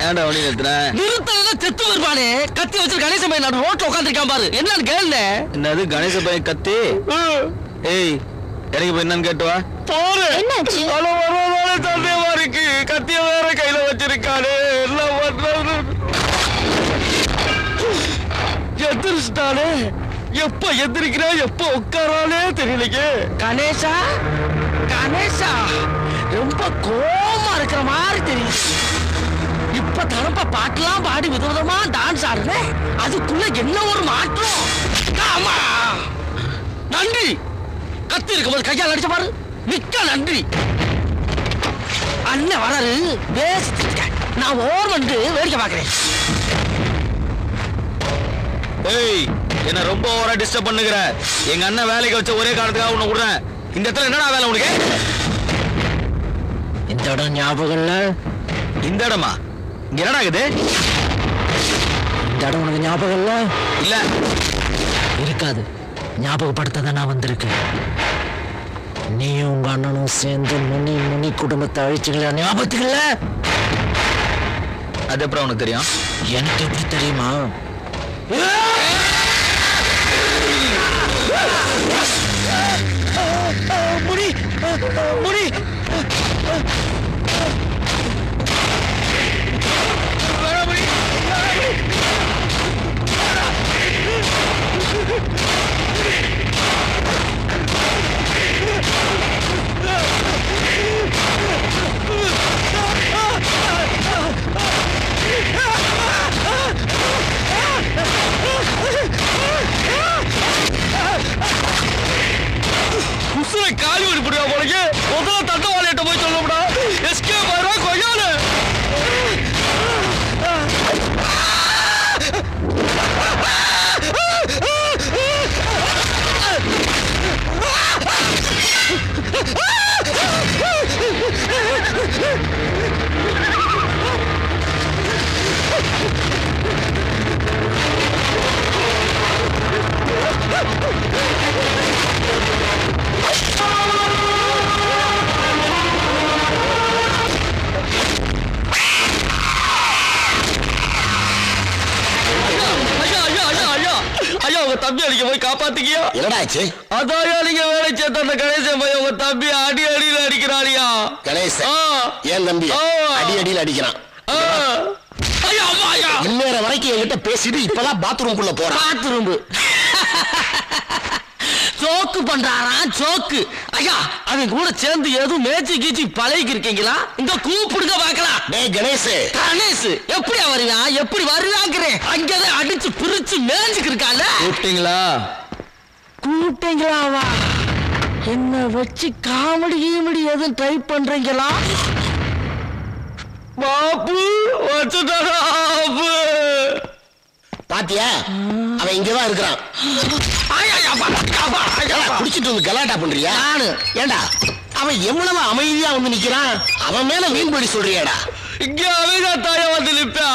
ஏன்டா வண்டி நிறுத்துற செத்து வருவானே கத்தி வச்சு கணேச பையன் நான் ரோட்ல உட்காந்துருக்கான் பாரு என்னன்னு கேளுங்க. என்னது கணேச பையன் கத்தி? ஏய் எனக்கு போய் என்னன்னு கேட்டுவா. என்னாச்சு? சந்தேகமா இருக்கு. கத்திய வேற கையில வச்சிருக்கானே. எல்லாம் எந்திரிச்சிட்டானே. எப்ப எந்திரிக்கிறா எப்ப உட்காரானே தெரியலையே. கணேசா கணேசா ரொம்ப கோவமா இருக்கிற மாதிரி தெரியுது. இப்ப தரப்ப பாட்டுலாம் பாடி விதவிதமா டான்ஸ் ஆடுறே. அதுக்குள்ள என்ன ஒரு மாற்றம். ஆமா நன்றி. கத்தி இருக்கும் போது கையால் அடிச்ச பாரு. மிக்க நன்றி. அண்ணன் வராரு பேசிட்டு நான் ஓர் வந்து வேடிக்கை பார்க்கிறேன். ஏய் என்ன ரொம்ப ஓவரா டிஸ்டர்ப் பண்ணுகிற. எங்க அண்ணன் வேலைக்கு வச்ச ஒரே காரணத்துக்காக உன்னை விடுறேன். இந்த இடத்துல என்னடா வேலை உனக்கு? இந்த இடம் ஞாபகம் இல்ல? இந்த இடமா? இங்க என்னடா இருக்குது? இந்த இடம் உனக்கு ஞாபகம் இல்ல? இல்ல இருக்காது. ஞாபகப்படுத்த நான் வந்திருக்கேன். நீயும் உங்க அண்ணனும் சேர்ந்து முனி குடும்பத்தை அழிச்சுக்கல. ஞாபகத்துக்கு இல்ல? அது எப்படி உனக்கு தெரியும்? எனக்கு எப்படி தெரியுமா? முனி முனி காலி ஓடி போடுவா போலக்கு. முதல்ல தட்டவாளியிட்ட போய் சொல்லப்படா. எஸ்கே பாரு கொய்யால. தம்பி அடிக்க போய் காப்பாத்திக்கியா? என்னடாச்சு? அதான் நீங்க வேலை சேர்த்த அந்த கணேசன் பையன் உங்க தம்பி அடியில அடிக்கிறாரியா? கணேசன் ஏன் தம்பி அடியில அடிக்கிறான்? இன்னொரு வரைக்கும் என்கிட்ட பேசிட்டு இப்பதான் பாத்ரூம்குள்ள போறான். பாத்ரூம் சோக்கு பண்றாரா? சோக்கு ஐயா அவன் கூட சேர்ந்து எதுவும் மேய்ச்சி கீச்சி பழகி இருக்கீங்களா? இந்த கூப்பிடுங்க பாக்கலாம். டேய் கணேஷ் கணேஷ் எப்படி வருவான்? எப்படி வருவாங்கிறேன். அங்கதான் அடிச்சு பிரிச்சு மேய்ச்சிக்கு இருக்கால. கூப்பிட்டீங்களாவா? என்ன வச்சு காமெடி எதுவும் ட்ரை பண்றீங்களா? பாப்பு வச்சுட்டாரா? பாத்தியா அவன் இங்கதான் இருக்கிறான். குடிச்சிட்டு வந்து கலாட்டா பண்றியா? ஏண்டா அவன் எவ்வளவு அமைதியா வந்து நிக்கிறான். அவன் மேல மீன்படி சொல்றியாடா? இங்க அமைதியா தாயா வந்து நிப்பா.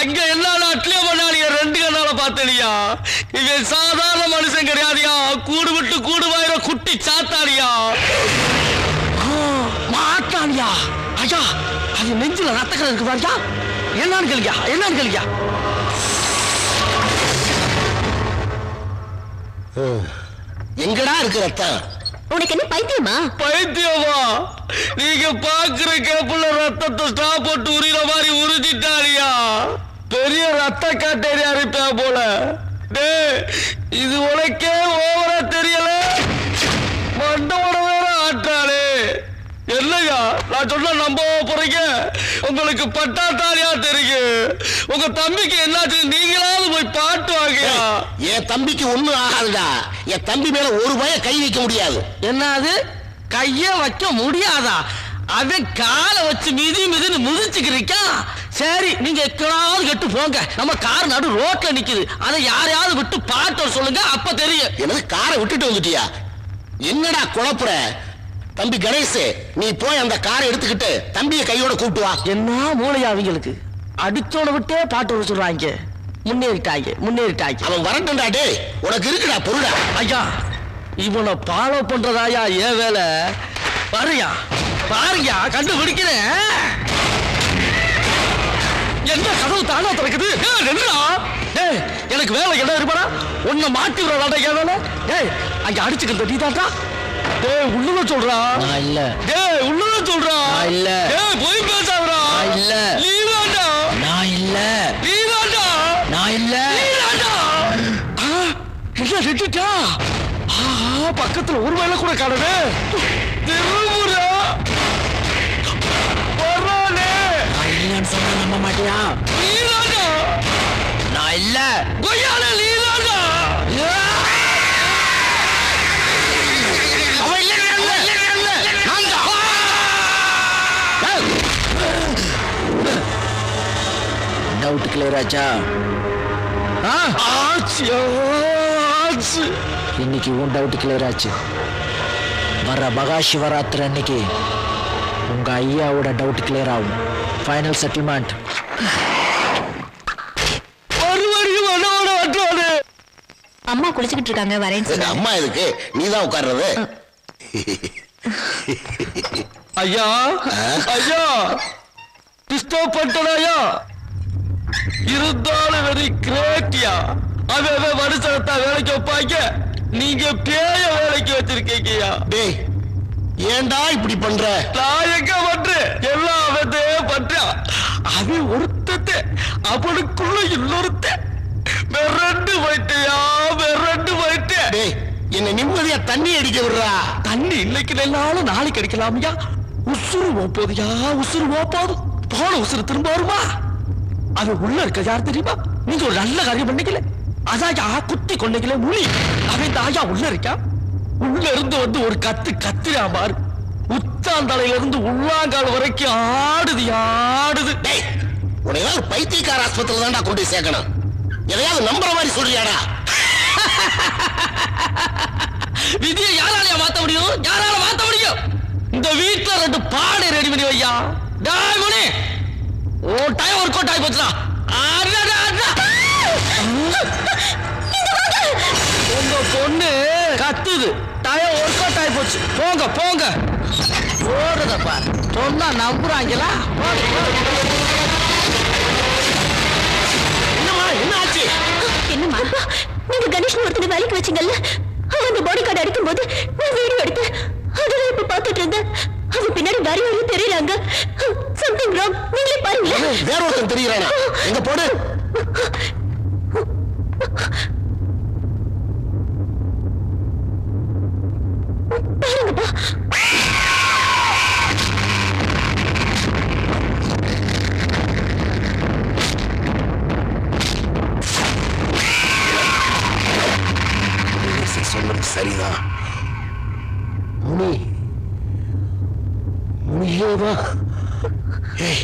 அங்க எல்லா நாட்டிலயும் பண்ணாலியா? 2 கண்ணால பார்த்தலியா? இவன் சாதாரண மனுஷன் கிடையாதியா. கூடு விட்டு கூடு வாயிர குட்டி சாத்தாடியா. மாட்டானியா? ஐயா அது நெஞ்சில ரத்தக்கடை இருக்கு பாருயா. என்னன்னு கேளுயா? எங்கடா இருக்கு ரத்தம்? உனக்கு என்ன பைத்தியமா? பைத்தியமா? நீங்க பாக்குற கேப்புல ரத்தத்தை ஸ்டா போட்டு உரிற மாதிரி உரிஞ்சிட்டாரியா. பெரிய ரத்த காட்டேரியா இருப்பா போல. இது உனக்கே ஓவரா தெரியல. மண்டோட வேற ஆட்டாளே. என்னையா நான் சொன்ன நம்ப போறீங்க? உங்களுக்கு பட்டாத்தாலியா தெரியும். உங்க தம்பிக்கு என்னாச்சு? நீங்களாவது போய் பாட்டு வாங்கயா. என் தம்பிக்கு ஒண்ணும் ஆகாதுடா. என் தம்பி மேல ஒரு பய கை வைக்க முடியாது. என்னது கைய வைக்க முடியாதா? அவன் காலை வச்சு மிதின்னு முதிச்சுக்கிறீக்கா. சரி நீங்க எக்கடாவது கெட்டு போங்க. நம்ம கார் நடு ரோட்ல நிக்குது. அதை யாரையாவது விட்டு பாட்டு சொல்லுங்க. அப்ப தெரியும். எனக்கு காரை விட்டுட்டு வந்துட்டியா? என்னடா குழப்புற? தம்பி கணேஷ் நீ போய் அந்த காரை எடுத்துக்கிட்டு தம்பியை கையோட கூட்டு வா. என்ன மூளையா அவங்களுக்கு? அடிச்சோட விட்டே பாட்டு சொல்றாங்க. முன்னேறிட்டாங்க. அவன் வரட்டும்டா. டேய் உனக்கு இருக்குடா பொருடா. ஐயா இவனை ஃபாலோ பண்றதாயா ஏன் வேலை? பாருயா கண்டுபிடிக்கிறேன். என்ன கதவு தானா திறக்குது? நின்றா. டேய் எனக்கு வேலை இடம் இருப்பானா? உன்னை மாட்டி விட வேலை. டேய் அங்க அடிச்சுக்கிறது நீ தாண்டா. டேய் உள்ளத சொல்றா. நான் இல்ல. டேய் உள்ளத சொல்றா. நான் இல்ல. டேய் போய் பேசாதடா. நான் இல்ல. நீ தாண்டா. நான் இல்ல. நீ தாண்டா. நான் இல்ல. நீ தாண்டா. என்ன ரெட்டிட்டா? பக்கத்துல ஒரு வேலை கூட காணவே. திருமுறை வரானே. நான் இல்லன்னு சொன்னா நம்ப மாட்டியா? நீ தாண்டா. நான் இல்ல. கொய்யால நீ தாண்டா. டவுட் கிளியர் ஆச்சா? இன்னைக்கு உன் டவுட் கிளியர் ஆச்சு. வர மகா சிவராத்திரி அன்னைக்கு உங்க ஐயாவோட டவுட் கிளியர் ஆகும். Final settlement. அம்மா குளிச்சுக்கிட்டு இருக்காங்க, வரேன். அம்மா எதுக்கு? நீதான் உட்கார்றது. ஐயா ஐயா டிஸ்டர்ப் பண்ணிட்டா? இருந்தாலும் வெரி கிரேட்டியா. அவன் மனுஷனத்தா வேலைக்கு வைப்பாங்க, நீங்க பேய வேலைக்கு வச்சிருக்கீங்கயா. டேய் ஏண்டா இப்படி பண்ற? நான் எங்க பண்றேன்? எல்லாம் அவதே பண்றான். அவன் ஒருத்தத்தை அவனுக்குள்ள இன்னொருத்த மிரண்டு போயிட்டியா, மிரண்டு போயிட்டேன். டேய் என்ன நிம்மதியா தண்ணி அடிக்க விடுறா. தண்ணி இன்னைக்கு நெல்லாலும் நாளைக்கு அடிக்கலாமியா. உசுறு போதியா, உசுறு போது. போன உசுறு திரும்ப வருமா? அது உள்ள இருக்க யார் தெரியுமா? நீங்க ஒரு நல்ல காரியம் பண்ணிக்கல, அதாயா குத்தி கொண்டீங்களே முனி. அவன் தாயா உள்ள இருக்கா. உள்ள இருந்து வந்து ஒரு கத்துறா பாரு. உச்சாந்தலையில இருந்து உள்ளாங்கால் வரைக்கும் ஆடுது ஆடுது. டேய் உனையாவது பைத்தியக்கார ஆஸ்பத்திரியில தான்டா கொண்டு சேர்க்கணும். எதையாவது நம்புற மாதிரி சொல்றியாடா? விதியை யாராலையா மாத்த முடியும்? யாரால மாத்த முடியும்? இந்த வீட்டுல 2 பாடு ரெடி பண்ணி வையா. டேய் முனி, ஓ டைம் ஒர்க் அவுட் ஆகி போச்சுடா. உங்க பொண்ணு கத்துது, டயம் ஒர்க் அவுட் ஆகி போச்சு. போங்க போங்க. ஓடுத பாரு, சொன்னா நம்புறாங்களா? என்னம்மா என்ன ஆச்சு? என்னம்மா, நீங்க கணேஷ் ஒருத்தனை வேலைக்கு வச்சீங்கல்ல, அந்த பாடி கார்டு அடிக்கும் போது நான் வீடியோ எடுத்தேன். அதெல்லாம் இப்ப பாத்துட்டு இருந்தேன். அது பின்னாடி வேற யாரும் தெரியலாங்க. Something wrong. நீங்களே பாருங்களேன். வேற ஒருத்தன் தெரியறானா? எங்க போடு. பாருங்கப்பா. சொன்னது சரிதான். முனியேவா? ஏய்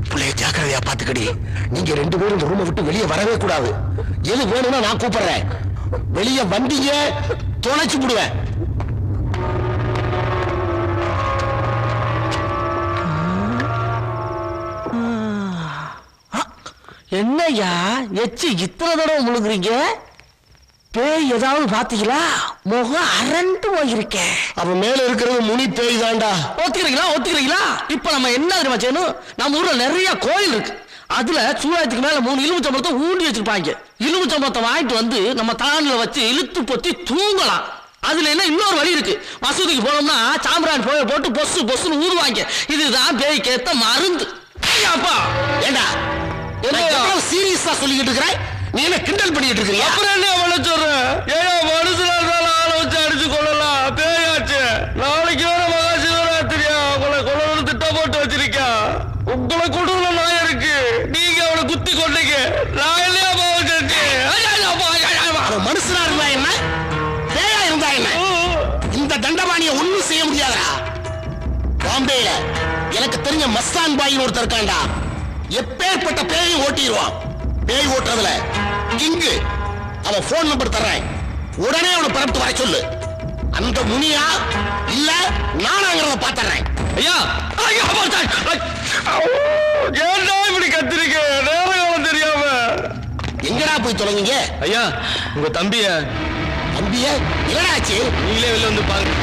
பிள்ளைய ஜாக்கிரதையா பாத்துக்கடி. நீங்க 2 பேரும் இந்த ரூமை விட்டு வெளியே வரவே கூடாது. எது வேணும்னா நான் கூப்பிடுறேன். வெளியே வந்தீங்க தொலைச்சு விடுவேன். என்னையா எச்சி இத்தனை தடவை முழுங்குறீங்க? பேய் ஏதாவது பாத்தீங்களா? முகம் அரண்டு போயிருக்கேன். அவன் மேல இருக்கிறது முனி பேய் தாண்டா. ஒத்துக்கிறீங்களா? இப்ப நம்ம என்ன தெரியுமா செய்யணும்? நம்ம ஊர்ல நிறைய கோயில் இருக்கு. அதுல சூழத்துக்கு மேல 3 எலுமிச்சம்பழத்தை ஊண்டி வச்சிருப்பாங்க. எலுமிச்சம்பழத்தை வாங்கிட்டு வந்து நம்ம தானில வச்சு இழுத்து பொத்தி தூங்கலாம். அதுல என்ன இன்னொரு வழி இருக்கு. மசூதிக்கு போனோம்னா சாம்பிராணி போட்டு பொஸ்ஸுன்னு ஊதுவாங்க. இதுதான் பேய்க்கு ஏத்த மருந்து. அப்பா ஏண்டா சீரியஸா சொல்லிக்கிட்டு இருக்கிற? நீ என்ன கிண்டல் பண்ணிட்டு இருக்கிறியா? அப்புறம் என்ன அவளை சொல்றேன்? ஏன் மனுஷனால ஆளை வச்சு அடிச்சு கொள்ளலாம்? பேயாச்சு. நாளைக்கு வேற மகா சிவராத்திரியா. உங்களை கொள்ளணும் திட்டம் போட்டு வச்சிருக்கா. உங்களை கொடுல நாய் இருக்கு, நீங்க அவளை குத்தி கொண்டீங்க. நான் இல்லையா பாவம் செஞ்சு? அவன் மனுஷனா இருந்தா என்ன, பேயா இருந்தா என்ன, இந்த தண்டபாணிய ஒண்ணும் செய்ய முடியாதா? பாம்பேல எனக்கு தெரிஞ்ச மஸ்தான் பாயின் ஒருத்தர் இருக்காண்டா. எப்பேற்பட்ட பேயை ஓட்டிடுவான். பேய் ஓட்டுறதுல கிங்கு. அவன் போன் நம்பர் தர்றேன், உடனே அவனை பரப்பிட்டு வர சொல்லு. அந்த முனியா இல்ல நானாங்கிறத பாத்துறேன். ஐயா ஏன்டா இப்படி கத்திருக்க? நேரம் தெரியாம எங்கடா போய் தொலைங்க? ஐயா உங்க தம்பிய தம்பிய என்னடாச்சு? நீங்களே வெளில வந்து பாருங்க.